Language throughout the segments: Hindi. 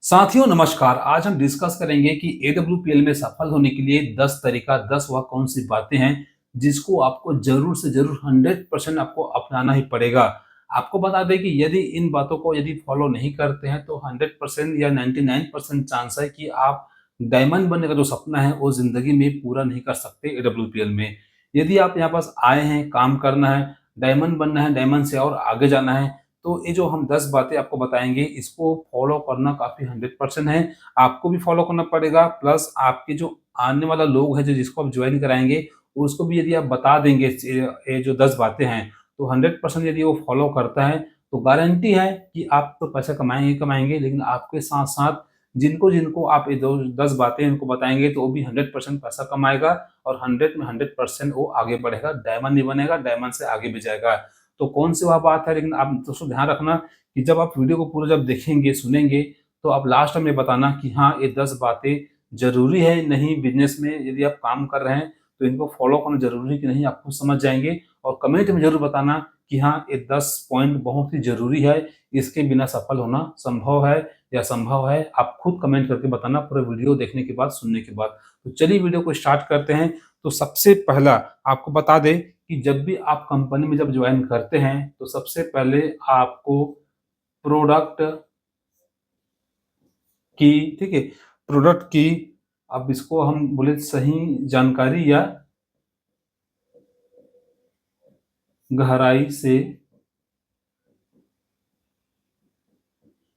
साथियों नमस्कार। आज हम डिस्कस करेंगे कि AWPL में सफल होने के लिए 10 तरीका 10 वह कौन सी बातें हैं जिसको आपको जरूर से जरूर 100% आपको अपनाना ही पड़ेगा। आपको बता दें कि यदि इन बातों को यदि फॉलो नहीं करते हैं तो 100% या 99% चांस है कि आप डायमंड बनने का जो सपना है वो जिंदगी में पूरा नहीं कर सकते AWPL में। यदि आप यहाँ पास आए हैं, काम करना है, डायमंड बनना है, डायमंड से और आगे जाना है, तो ये जो हम 10 बातें आपको बताएँगे, इसको फ़ॉलो करना काफ़ी 100% है। आपको भी फ़ॉलो करना पड़ेगा, प्लस आपके जो आने वाला लोग हैं, जो जिसको आप जॉइन कराएँगे, उसको भी यदि आप बता देंगे ये जो 10 बातें हैं, तो 100% यदि वो फ़ॉलो करता है, तो गारंटी है कि आप तो पैसा कमाएँगे ही कमाएँगे, लेकिन आपके साथ-साथ जिनको-जिनको आप ये दो 10 बातें इनको बताएँगे, तो वो भी 100% पैसा कमाएगा और 100 में 100% वो आगे बढ़ेगा, डायमंड नहीं बनेगा, डायमंड से आगे भी जाएगा। तो कौन-सी वह बात है, लेकिन आप दोस्तों ध्यान रखना कि जब आप वीडियो को पूरा जब देखेंगे, सुनेंगे, तो आप लास्ट में बताना कि हाँ, ये 10 बातें ज़रूरी है, नहीं बिज़नेस में यदि आप काम कर रहे हैं, तो इनको फ़ॉलो करना ज़रूरी है कि नहीं, आप खुद समझ जाएँगे और कमेंट में ज़रूर बताना कि हाँ, ये 10 पॉइंट बहुत ही ज़रूरी है, इसके बिना सफल होना संभव है या असंभव है। आप खुद कमेंट करके बताना पूरा वीडियो देखने के बाद, सुनने के बाद। तो चलिए वीडियो को स्टार्ट करते हैं। तो सबसे पहला आपको बता दें कि जब भी आप कंपनी में जब ज्वाइन करते हैं तो सबसे पहले आपको प्रोडक्ट की, ठीक है, प्रोडक्ट की, अब इसको हम बोले सही जानकारी या गहराई से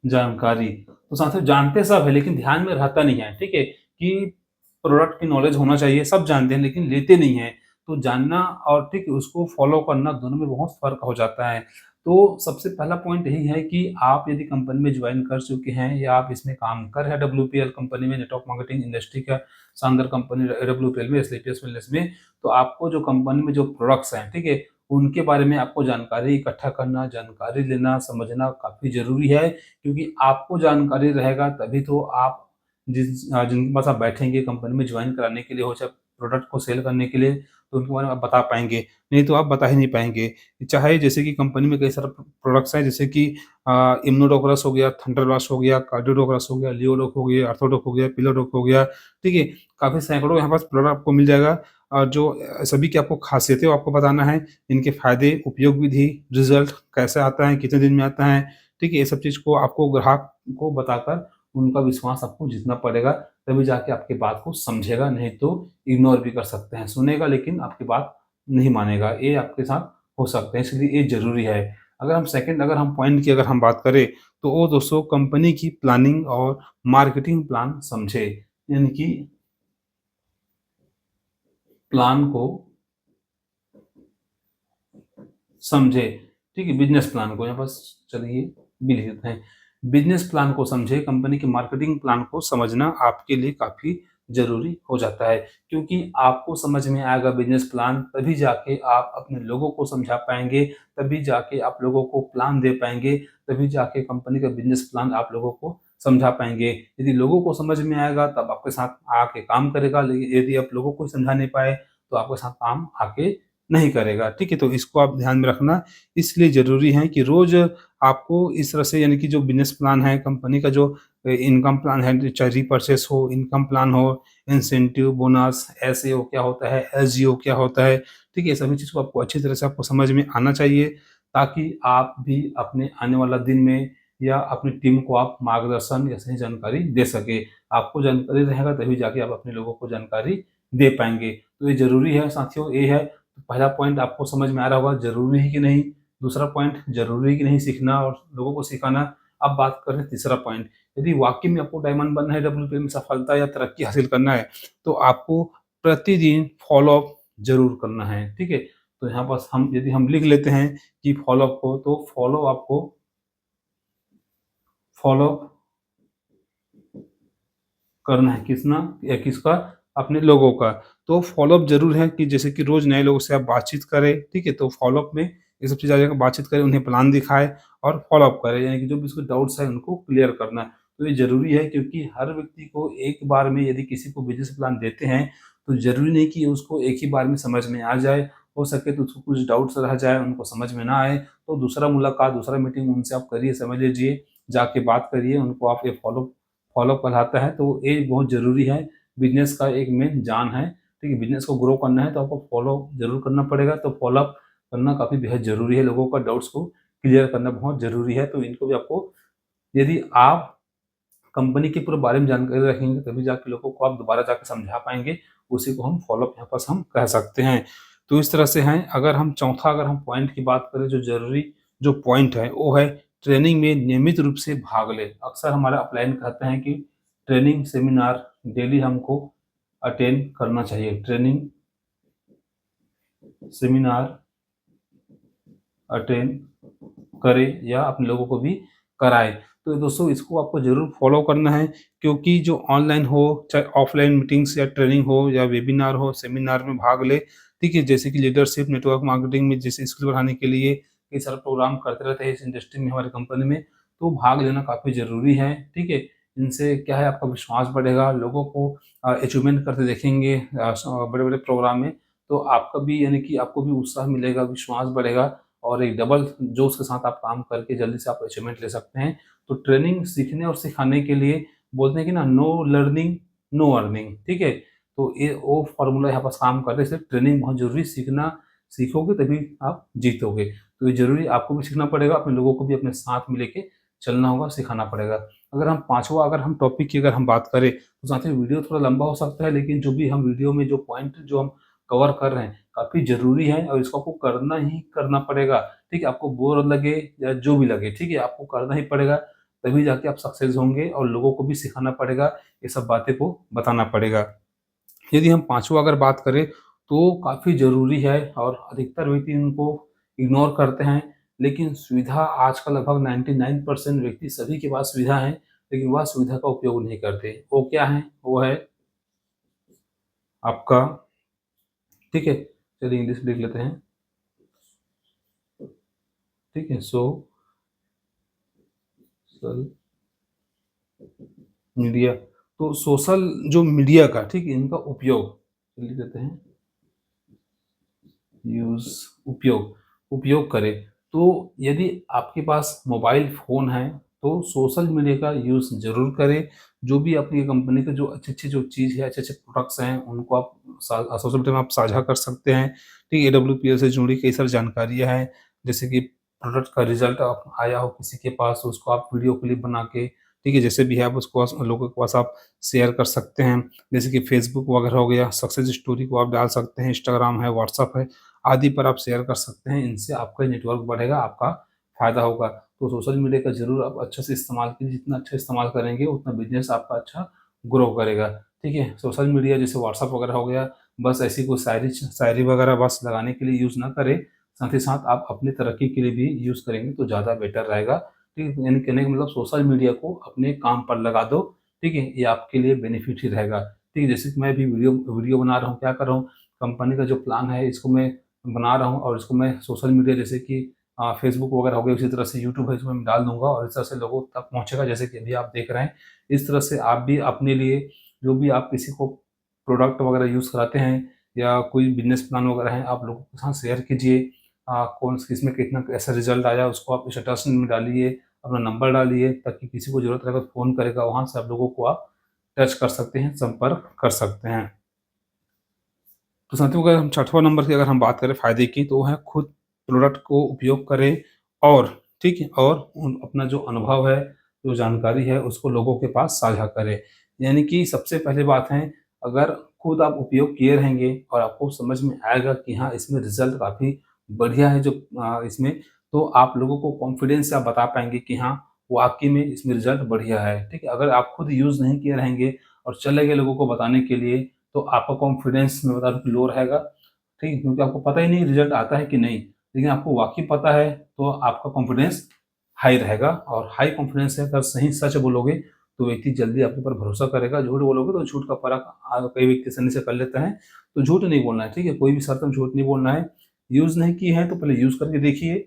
जानकारी। तो साथियों जानते सब है लेकिन ध्यान में रहता नहीं है, ठीक है, कि प्रोडक्ट की नॉलेज होना चाहिए, सब जानते हैं लेकिन लेते नहीं हैं। तो जानना और ठीक है उसको फॉलो करना दोनों में बहुत फ़र्क हो जाता है। तो सबसे पहला पॉइंट यही है कि आप यदि कंपनी में जॉइन कर चुके हैं या आप इसमें काम कर रहे हैं WPL कंपनी में, नेटवर्क मार्केटिंग इंडस्ट्री का शानदार कंपनी WPL में, स्लीपियस वेलनेस में, तो आपको जो कंपनी में जो प्रोडक्ट्स हैं, ठीक है, उनके बारे में आपको जानकारी इकट्ठा करना, जानकारी लेना, समझना काफ़ी ज़रूरी है। क्योंकि आपको जानकारी रहेगा तभी तो आप जिनके पास आप बैठेंगे कंपनी में ज्वाइन कराने के लिए हो, चाहे प्रोडक्ट को सेल करने के लिए, तो उनके बारे में आप बता पाएँगे, नहीं तो आप बता ही नहीं पाएँगे। चाहे जैसे कि कंपनी में कई सारे प्रोडक्ट्स हैं जैसे कि इम्यूनोडोकरस हो गया, थंडरब्लास्ट हो गया, कार्डियोडोकरस हो गया, लियोडोक हो गया, ऑर्थोडोक हो गया, पिलोडोक हो गया, ठीक है? काफ़ी सैकड़ों यहाँ पास प्रोडक्ट आपको मिल जाएगा जो सभी की आपको खासियतें आपको बताना है, इनके फ़ायदे, उपयोग विधि, रिज़ल्ट कैसे आता है, कितने दिन में आता है, ठीक है? ये सब चीज़ को आपको ग्राहक को बताकर उनका विश्वास आपको जीतना पड़ेगा, तभी जाके आपकी बात को समझेगा, नहीं तो इग्नोर भी कर सकते हैं। सुनेगा लेकिन आपकी बात नहीं मानेगा, ये आपके साथ हो सकता है, इसलिए ये ज़रूरी है। अगर हम पॉइंट की अगर हम बात करें, तो वो दोस्तों कंपनी की प्लानिंग और मार्केटिंग प्लान समझे। यानी कि प्लान को समझे, ठीक है? बिज़नेस प्लान को यहाँ पास चलिए भी लिख देते हैं। बिज़नेस प्लान को समझे, कंपनी के मार्केटिंग प्लान को समझना आपके लिए काफ़ी ज़रूरी हो जाता है, क्योंकि आपको समझ में आएगा बिज़नेस प्लान, तभी जाके आप अपने लोगों को समझा पाएँगे, तभी जाके आप लोगों को प्लान दे पाएँगे, तभी जाके कंपनी का बिज़नेस प्लान आप लोगों को समझा पाएँगे। यदि लोगों को समझ में आएगा तब आपके साथ आके काम करेगा, लेकिन यदि आप लोगों को समझा नहीं पाए, तो आपके साथ काम आके नहीं करेगा, ठीक है? तो इसको आप ध्यान में रखना, इसलिए ज़रूरी है कि रोज़ आपको इस तरह से, यानी कि जो बिज़नेस प्लान है, कंपनी का जो इनकम प्लान है, चाहे रीपर्चेस हो, इनकम प्लान हो, इंसेंटिव, बोनस, एसएओ क्या होता है, एसजीओ क्या होता है, ठीक है? ये सभी चीज़ को आपको अच्छी तरह से आपको समझ में आना चाहिए, ताकि आप भी अपने आने वाला दिन में या अपनी टीम को आप मार्गदर्शन या सही जानकारी दे सकें। आपको जानकारी रहेगा तभी जाके आप अपने लोगों को जानकारी दे पाएँगे। तो ये ज़रूरी है साथियों, ये है। पहला पॉइंट आपको समझ में आ रहा होगा, ज़रूरी है कि नहीं। दूसरा पॉइंट, ज़रूरी है कि नहीं सीखना और लोगों को सिखाना। अब बात करें तीसरा पॉइंट, यदि वाक़ई में आपको डायमंड बनना है, WPM में सफलता या तरक्की हासिल करना है, तो आपको प्रतिदिन फ़ॉलो-अप ज़रूर करना है, ठीक है? तो यहाँ पास हम यदि हम लिख लेते हैं कि फ़ॉलो-अप को, तो फ़ॉलो-अप करना है किसना या किसका? अपने लोगों का। तो फ़ॉलो-अप ज़रूर है कि जैसे कि रोज़ नए लोगों से आप बातचीत करें, ठीक है? तो फ़ॉलो-अप में ये सब चीज़ आ जाएगा, बातचीत करें, उन्हें प्लान दिखाएँ और फ़ॉलो-अप करें, यानी कि जो भी उसके डाउट्स हैं उनको क्लियर करना। तो ये ज़रूरी है, क्योंकि हर व्यक्ति को एक बार में यदि किसी को बिज़नेस प्लान देते हैं, तो ज़रूरी नहीं कि उसको एक ही बार में समझ में आ जाए। हो सके तो उसको कुछ डाउट्स रह जाए, उनको समझ में ना आए, तो दूसरा मुलाकात, दूसरा मीटिंग उनसे आप करिए, समझ लीजिए, जाके बात करिए, उनको आप ये फ़ॉलो फॉलो कहलाता है। तो ये बहुत ज़रूरी है, बिज़नेस का एक मेन जान है, ठीक है? बिज़नेस को ग्रो करना है तो आपको फॉलो ज़रूर करना पड़ेगा, तो फॉलो अप करना काफ़ी बेहद ज़रूरी है, लोगों का डाउट्स को क्लियर करना बहुत ज़रूरी है। तो इनको भी आपको, यदि आप कंपनी के पूरे बारे में जानकारी रखेंगे तभी जाके लोगों को आप दोबारा जाके समझा पाएँगे, उसी को हम फॉलो अप यहाँ पर हम कह सकते हैं। तो इस तरह से हैं। अगर हम चौथा अगर हम पॉइंट की बात करें, जो ज़रूरी जो पॉइंट है वो है ट्रेनिंग में नियमित रूप से भाग लें। अक्सर हमारा अपलाइन कहते हैं कि ट्रेनिंग सेमिनार डेली हमको अटेंड करना चाहिए। ट्रेनिंग सेमिनार अटेंड करें या अपने लोगों को भी कराएँ। तो दोस्तों इसको आपको ज़रूर फॉलो करना है, क्योंकि जो ऑनलाइन हो, चाहे ऑफ़लाइन मीटिंग्स या ट्रेनिंग हो या वेबिनार हो, सेमिनार में भाग लें, ठीक है? जैसे कि लीडरशिप, नेटवर्क मार्केटिंग में जैसे स्किल बढ़ाने के लिए कई सारे प्रोग्राम करते रहते हैं इस इंडस्ट्री में, हमारी कंपनी में, तो भाग लेना काफ़ी ज़रूरी है, ठीक है? इनसे क्या है, आपका विश्वास बढ़ेगा, लोगों को अचीवमेंट करते देखेंगे बड़े-बड़े प्रोग्राम में, तो आपका भी यानी कि आपको भी उत्साह मिलेगा, विश्वास बढ़ेगा और एक डबल जोश के साथ आप काम करके जल्दी से आप अचीवमेंट ले सकते हैं। तो ट्रेनिंग सीखने और सिखाने के लिए बोलते हैं कि ना, नो लर्निंग नो अर्निंग, ठीक है? तो ये वो फ़ॉर्मूला यहाँ पास काम कर रहा है, इसलिए ट्रेनिंग बहुत ज़रूरी है, सीखना सीखोगे तभी आप जीतोगे। तो ये ज़रूरी आपको भी सीखना पड़ेगा, अपने लोगों को भी अपने साथ में लेके चलना होगा, सिखाना पड़ेगा। अगर हम पाँचवाँ अगर हम टॉपिक की अगर हम बात करें, तो साथियों वीडियो थोड़ा लंबा हो सकता है, लेकिन जो भी हम वीडियो में जो पॉइंट जो हम कवर कर रहे हैं, काफ़ी ज़रूरी है और इसको आपको करना ही करना पड़ेगा, ठीक है? आपको बोर लगे या जो भी लगे, ठीक है? आपको करना ही पड़ेगा, तभी जाके आप सक्सेस होंगे और लोगों को भी सिखाना पड़ेगा, ये सब बातें को बताना पड़ेगा। यदि हम पाँचवाँ अगर बात करें, तो काफ़ी ज़रूरी है और अधिकतर व्यक्ति इनको इग्नोर करते हैं, लेकिन सुविधा आज का लगभग 99% व्यक्ति सभी के पास सुविधा है, लेकिन वह सुविधा का उपयोग नहीं करते। वो क्या है? वो है आपका, ठीक है? चलिए इंग्लिश लिख लेते हैं, ठीक है? Social media. तो सोशल जो मीडिया का, ठीक है, इनका उपयोग लिख देते हैं, यूज़ उपयोग, उपयोग करें। तो यदि आपके पास मोबाइल फ़ोन है, तो सोशल मीडिया का यूज़ ज़रूर करें। जो भी अपनी कंपनी के जो अच्छी-अच्छी जो चीज़ है, अच्छे-अच्छे प्रोडक्ट्स हैं, उनको आप सोशल मीडिया में आप साझा कर सकते हैं। ठीक है, एडब्ल्यूपीएल से जुड़ी कई सारी जानकारियाँ हैं, जैसे कि प्रोडक्ट का रिज़ल्ट आया हो किसी के पास, तो उसको आप वीडियो क्लिप बना के, ठीक है, जैसे भी है आप उसको लोगों के पास आप शेयर कर सकते हैं। जैसे कि फेसबुक वगैरह हो गया, सक्सेस स्टोरी को आप डाल सकते हैं, इंस्टाग्राम है, व्हाट्सएप है, आदि पर आप शेयर कर सकते हैं। इनसे आपका नेटवर्क बढ़ेगा, आपका फ़ायदा होगा। तो सोशल मीडिया का ज़रूर आप अच्छे से इस्तेमाल कीजिए, जितना अच्छा इस्तेमाल करेंगे उतना बिज़नेस आपका अच्छा ग्रो करेगा, ठीक है? सोशल मीडिया जैसे व्हाट्सएप वगैरह हो गया, बस ऐसी कोई शायरी वगैरह बस लगाने के लिए यूज़ ना करें, साथ ही साथ आप अपनी तरक्की के लिए भी यूज़ करेंगे तो ज़्यादा बेटर रहेगा, ठीक है? यानी कहने का मतलब सोशल मीडिया को अपने काम पर लगा दो, ठीक है? ये आपके लिए बेनिफिट ही रहेगा, ठीक है? जैसे कि मैं भी वीडियो वीडियो बना रहा हूँ, क्या कर रहा हूँ, कंपनी का जो प्लान है इसको मैं बना रहा हूँ और इसको मैं सोशल मीडिया जैसे कि फेसबुक वगैरह हो गया, उसी तरह से यूट्यूब है, इसमें मैं डाल दूँगा और इस तरह से लोगों तक पहुँचेगा, जैसे कि अभी आप देख रहे हैं। इस तरह से आप भी अपने लिए, जो भी आप किसी को प्रोडक्ट वगैरह यूज़ कराते हैं या कोई बिज़नेस प्लान वगैरह है, आप लोगों के साथ शेयर कीजिए। कौन किसमें कितना कैसा रिज़ल्ट आया उसको आप स्टेटस में डालिए, अपना नंबर डालिए, ताकि किसी को ज़रूरत रहेगा तो फ़ोन करेगा, वहाँ से आप लोगों को आप टच कर सकते हैं, संपर्क कर सकते हैं। तो साथियों अगर हम छठवां नंबर की अगर हम बात करें फ़ायदे की, तो वो है खुद प्रोडक्ट को उपयोग करें और, ठीक है, और अपना जो अनुभव है, जो जानकारी है उसको लोगों के पास साझा करें। यानी कि सबसे पहली बात है, अगर खुद आप उपयोग किए रहेंगे और आपको समझ में आएगा कि हाँ, इसमें रिज़ल्ट काफ़ी बढ़िया है जो इसमें, तो आप लोगों को कॉन्फिडेंस से आप बता पाएँगे कि हाँ, वाक़ई में इसमें रिज़ल्ट बढ़िया है, ठीक है? अगर आप खुद यूज़ नहीं किए रहेंगे और चले गए लोगों को बताने के लिए, तो आपका कॉन्फिडेंस मैं बता दूँ कि लो रहेगा, ठीक है? क्योंकि आपको पता ही नहीं रिज़ल्ट आता है कि नहीं, लेकिन आपको वाक़ई पता है, तो आपका कॉन्फिडेंस हाई रहेगा और हाई कॉन्फिडेंस से अगर सही सच बोलोगे, तो व्यक्ति जल्दी आपके ऊपर भरोसा करेगा, झूठ बोलोगे तो झूठ का फ़र्क कई व्यक्ति आसानी से कर लेते हैं, तो झूठ नहीं बोलना है, ठीक है? कोई भी शर्त में झूठ नहीं बोलना है। यूज़ नहीं किए हैं, तो पहले यूज़ करके देखिए,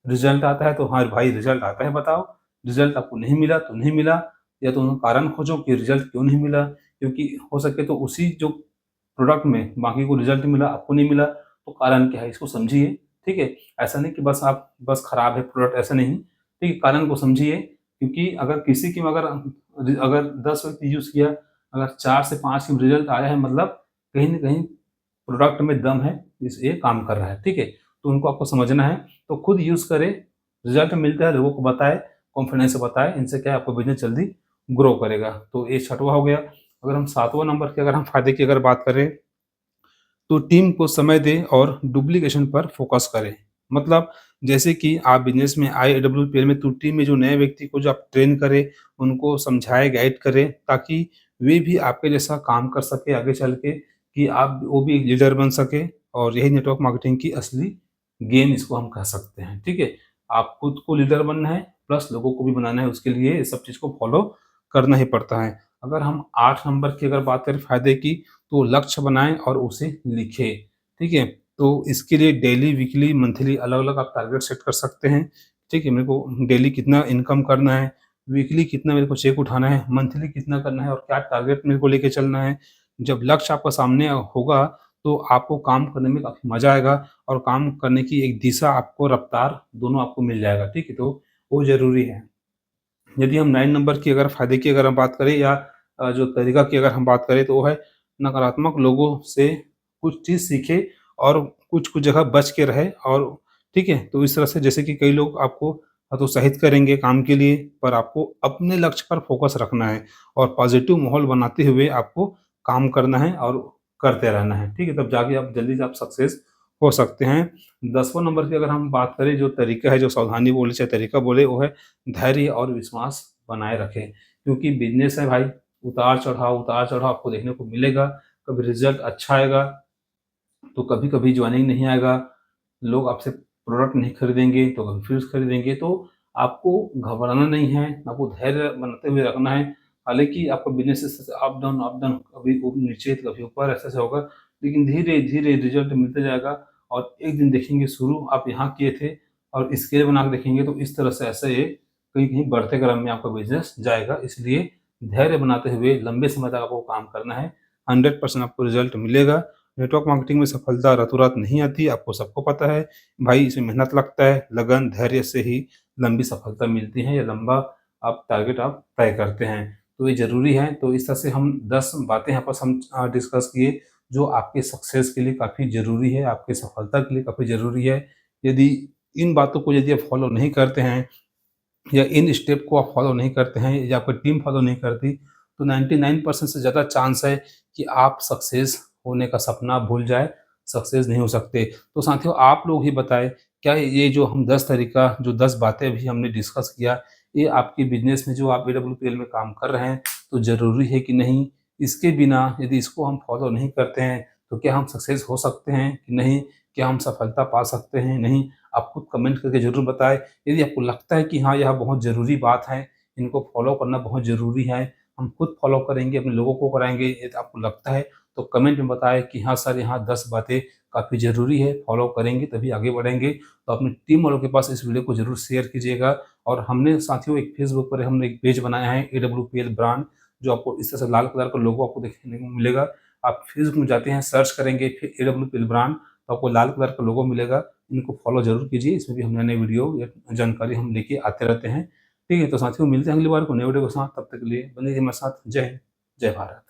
रिज़ल्ट आता है तो हाँ भाई रिज़ल्ट आता है बताओ, रिज़ल्ट आपको नहीं मिला तो नहीं मिला, या तो कारण खोजो कि रिज़ल्ट क्यों नहीं मिला, क्योंकि हो सके तो उसी जो प्रोडक्ट में बाकी को रिज़ल्ट मिला, आपको नहीं मिला, तो कारण क्या है इसको समझिए, ठीक है? ऐसा नहीं कि बस आप बस खराब है प्रोडक्ट, ऐसा नहीं, ठीक है? कारण को समझिए, क्योंकि अगर किसी की अगर अगर 10 व्यक्ति यूज़ किया, अगर 4 से 5 के रिजल्ट आया है, मतलब कहीं न कहीं प्रोडक्ट में दम है, ये काम कर रहा है, ठीक है? तो उनको आपको समझना है, तो खुद यूज़ करें, रिजल्ट मिलता है, लोगों को बताएँ, कॉन्फिडेंस से बताएँ, इनसे क्या है आपका बिज़नेस जल्दी ग्रो करेगा। तो ये 6वां हो गया। अगर हम 7वां नंबर के अगर हम फ़ायदे की अगर बात करें, तो टीम को समय दें और डुप्लीकेशन पर फोकस करें। मतलब जैसे कि आप बिज़नेस में आए एडब्ल्यूपीएल में, तो टीम में जो नए व्यक्ति को जो आप ट्रेन करें, उनको समझाएँ, गाइड करें, ताकि वे भी आपके जैसा काम कर सकें आगे चल के, कि आप वो भी एक लीडर बन सकें। और यही नेटवर्क मार्केटिंग की असली गेम इसको हम कह सकते हैं, ठीक है? आप खुद को लीडर बनना है, प्लस लोगों को भी बनाना है, उसके लिए ये सब चीज़ को फ़ॉलो करना ही पड़ता है। अगर हम 8 नंबर की अगर बात करें फ़ायदे की, तो लक्ष्य बनाएँ और उसे लिखें, ठीक है? तो इसके लिए डेली, वीकली, मंथली अलग-अलग आप टारगेट सेट कर सकते हैं, ठीक है? मेरे को डेली कितना इनकम करना है, वीकली कितना मेरे को चेक उठाना है, मंथली कितना करना है और क्या टारगेट मेरे को लेके चलना है। जब लक्ष्य आपका सामने होगा, तो आपको काम करने में काफ़ी मज़ा आएगा और काम करने की एक दिशा, आपको रफ़्तार, दोनों आपको मिल जाएगा, ठीक है? तो वो ज़रूरी है। यदि हम 9 नंबर की अगर फ़ायदे की अगर हम बात करें, या जो तरीका की अगर हम बात करें, तो वो है नकारात्मक लोगों से कुछ चीज़ सीखें और कुछ-कुछ जगह बच के रहें, और ठीक है? तो इस तरह से, जैसे कि कई लोग आपको हतोत्साहित करेंगे काम के लिए, पर आपको अपने लक्ष्य पर फ़ोकस रखना है और पॉज़िटिव माहौल बनाते हुए आपको काम करना है और करते रहना है, ठीक है? तब जाके आप जल्दी से आप सक्सेस हो सकते हैं। 10वां नंबर की अगर हम बात करें, जो तरीका है, जो सावधानी बोले चाहे तरीका बोले, वो है धैर्य और विश्वास बनाए रखें, क्योंकि बिज़नेस है भाई, उतार-चढ़ाव आपको देखने को मिलेगा। कभी रिज़ल्ट अच्छा आएगा, तो कभी-कभी जॉइनिंग नहीं आएगा, लोग आपसे प्रोडक्ट नहीं खरीदेंगे, तो कभी फिर खरीदेंगे। तो आपको घबराना नहीं है, आपको धैर्य बनाते हुए रखना है। हालाँकि आपका बिज़नेस ऐसे अप डाउन, कभी नीचे तो कभी ऊपर, ऐसे-ऐसे होगा, लेकिन धीरे-धीरे रिज़ल्ट मिलता जाएगा, और एक दिन देखेंगे शुरू आप यहाँ किए थे, और स्केल बना के देखेंगे तो इस तरह से ऐसे ये कहीं-कहीं बढ़ते क्रम में आपका बिज़नेस जाएगा। इसलिए धैर्य बनाते हुए लंबे समय तक आपको काम करना है, 100% आपको रिज़ल्ट मिलेगा। नेटवर्क मार्केटिंग में सफलता रातों-रात नहीं आती, आपको सबको पता है। भाई, इसमें मेहनत लगता है, लगन, धैर्य से ही लंबी सफलता मिलती है, या लंबा आप टारगेट आप तय करते हैं। तो ये ज़रूरी है। तो इस तरह से हम 10 बातें यहाँ पर हम डिस्कस किए, जो आपके सक्सेस के लिए काफ़ी ज़रूरी है, आपकी सफलता के लिए काफ़ी ज़रूरी है। यदि इन बातों को यदि आप फॉलो नहीं करते हैं, या इन स्टेप को आप फॉलो नहीं करते हैं, या आपकी टीम फॉलो नहीं करती, तो 99% से ज़्यादा चांस है कि आप सक्सेस होने का सपना भूल जाएँ, सक्सेस नहीं हो सकते। तो साथियों, आप लोग ही बताएँ, क्या ये जो हम 10 तरीका, जो 10 बातें अभी हमने डिस्कस किया, ये आपके बिज़नेस में, जो आप एडब्ल्यूपीएल में काम कर रहे हैं, तो ज़रूरी है कि नहीं? इसके बिना यदि इसको हम फॉलो नहीं करते हैं, तो क्या हम सक्सेस हो सकते हैं कि नहीं? क्या हम सफलता पा सकते हैं? नहीं? आप खुद कमेंट करके ज़रूर बताएँ। यदि आपको लगता है कि हाँ, यह बहुत ज़रूरी बात है, इनको फॉलो करना बहुत ज़रूरी है, हम खुद फॉलो करेंगे, अपने लोगों को कराएँगे, यदि आपको लगता है, तो कमेंट में बताएँ कि हाँ सर, यहाँ 10 बातें काफ़ी ज़रूरी है, फॉलो करेंगे तभी आगे बढ़ेंगे। तो अपनी टीम वालों के पास इस वीडियो को ज़रूर शेयर कीजिएगा। और हमने साथियों एक फेसबुक पर हमने एक पेज बनाया है, एडब्ल्यूपीएल ब्रांड, जो आपको इस तरह से लाल कलर का लोगो आपको देखने को मिलेगा। आप फेसबुक में जाते हैं, सर्च करेंगे फिर एडब्ल्यूपीएल ब्रांड, तो आपको लाल कलर का लोगो मिलेगा। इनको फॉलो ज़रूर कीजिए, इसमें भी हम नए-नए वीडियो या जानकारी हम लेके आते रहते हैं। ठीक है? तो साथियों, मिलते हैं अगली बार को नए वीडियो के साथ, तब तक के लिए बने रहिए हमारे साथ। जय हिंद, जय भारत।